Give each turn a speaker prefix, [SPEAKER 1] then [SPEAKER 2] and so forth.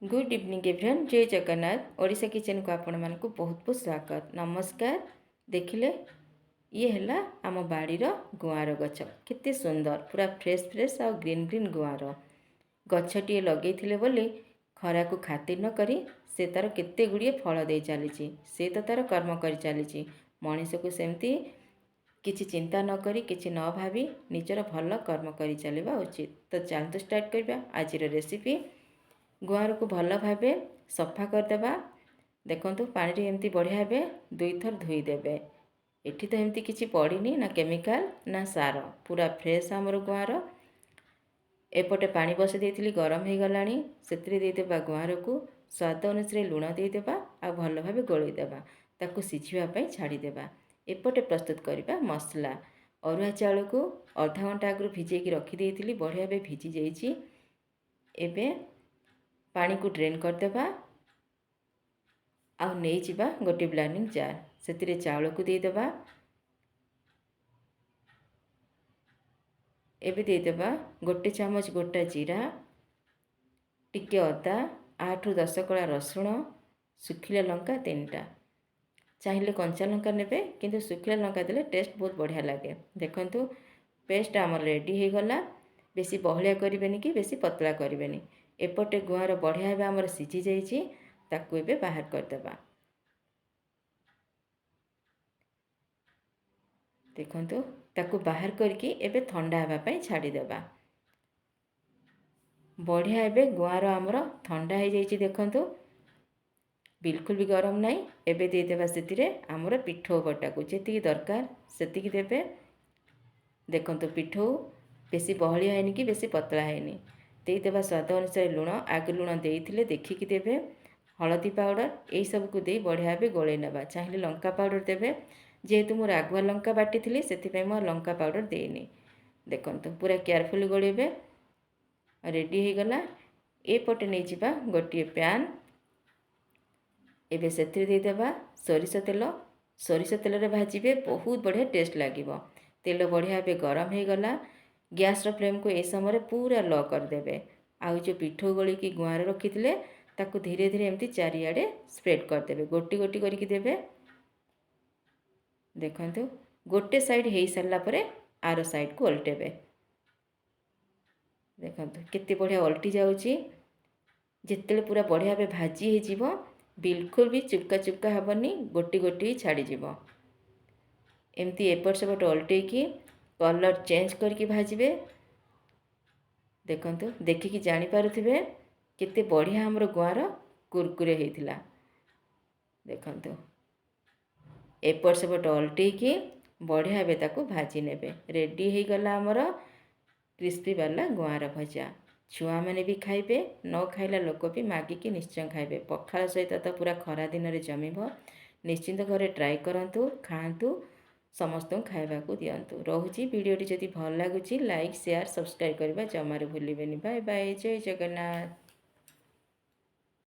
[SPEAKER 1] Good evening everyone. जय Jagannath. Odisha kitchen को आपण मानक बहुत बहुत स्वागत नमस्कार। देखिले ये है आम बाड़ीर गुआर गछ केते सुंदर पूरा फ्रेश फ्रेश आ ग्रीन ग्रीन गुआर गछटी लगे बोली खरा को खातिर न करी से तार केते गुड़िए फल दे चली से तो तार कर्म कर चली मनीष को सेमती किसी चिंता न करी किसी न भावी निजर भल कर्म कर चलवा उचित। तो चलतु स्टार्ट करवा आज रेसिपी। गुआर को भल भाव सफा करदे। देखु पानी एमती बढ़िया भाव 2 थर धोईदेवे। एठी तो एमती किसी पड़नी ना केमिकाल ना सार पूरा फ्रेश आमर गुआर। एपटे पानी बसई देती गरम हो गला से गुआर को स्वाद अनुसार लुण देदेबा आ भल भाव गोलईदेबा ताकू सिझापी छाड़देबा। एपटे प्रस्तुत करवा मसला अरुआ चाउल को अधा घंटा आगु भिजेक रखीदी बढ़िया भाव भिजी जाइए। एबे पानी को ड्रेन करदेबा आ नहीं जावा गोटे ब्लेंडिंग जार से चाउल को देदेबा। एबे देदेबा गोटे चामच गोटा जीरा टिके अदा 8 ରୁ 10 कला रसुण सुखिला लंका 3टा चाहिए कंचा लंका नेबे किंतु सुखिला लंका देले टेस्ट बहुत बढ़िया लगे। देखंतु पेस्ट आमर रेडी हो गला। बेसी बहलिया करेनि कि बेसी पतला करेनि। एपटे गुआर बढ़िया भाव आमर सिझी जाइए ताकू एबे बाहर करदेबा। देखंतु ताकू बाहर करके एबे ठंडा होगापाई छाड़देबा। बढ़िया एबे गुआर आमर ठंडा हो जाइए। देखंतु बिल्कुल भी गरम नहीं। एबे देदेबा सेतिरे आमर पिठो बटा को जेतिकी दरकार सेतिकी देबे। देखंतु पिठो बेसी बहलिया हैनी कि बेसी पतला हैनी। देदेबा स्वाद अनुसार लुण आगे लुण देते देखिकी देवे। हलदी पाउडर यही सब को दे बढ़िया भाव गोलई नेबा। चाहिए लंका पाउडर देवे जेहेतु मुझे आगुआ लंका बाटी थी से लंका पाउडर देनी। देखंतु पूरा केयरफुली गोलेबे। रेडी हो गला। एपटे नहीं जावा गोटे पैन एबे सेथिरे देदेबा सोरिष तेल। सोरिष तेल रे भाजिबे बहुत बढ़िया टेस्ट लगे। तेल बढ़िया भाव गरम हो गला। गैस फ्लेम को ए समय पूरा लो करदेवे। आउ जो पिठो गोली की गुआर रखी ताकू धीरे धीरे एमती चारिआडे स्प्रेड करदेवे। गोटी गोटी करके देवे। देखंतु गोटे साइड हो सारा पर आर साइड को ओल्टेबे। देखंतु केते बढ़िया ओल्टी जाउची। जिते पूरा बढ़िया भाव भाजी हो बिल्कुल भी चुपका चुपका हेबनी। गोटी गोटी छाड़ी जीवो। एमती एपट सेपट ओल्टेकी कलर चेंज करके भाजबे। देखंतु देखिकी जानी पारुथिबे केते बढ़िया हमर गुआर कुरकुरे होइथिला। देखंतु एपट सेपट ओल्टेकी बढ़िया भाव ताकू भाजी नेबे। रेडी हो गला हमर क्रिस्पी वाला गुआर भजा। छुआ मैंने भी खाइबे न खाइला लोक भी मागिकी निश्चय खाइबे। पखाल सहित तो पूरा खरा दिन में जमीब। निश्चिंत घरे ट्राए करंतु खांतु समस्त खाइबा को दियंतु। रोहुची वीडियोटी जदि भल लगुच लाइक शेयर सब्सक्राइब करबा जमार भूलिबेनि। Bye bye. जय जगन्नाथ।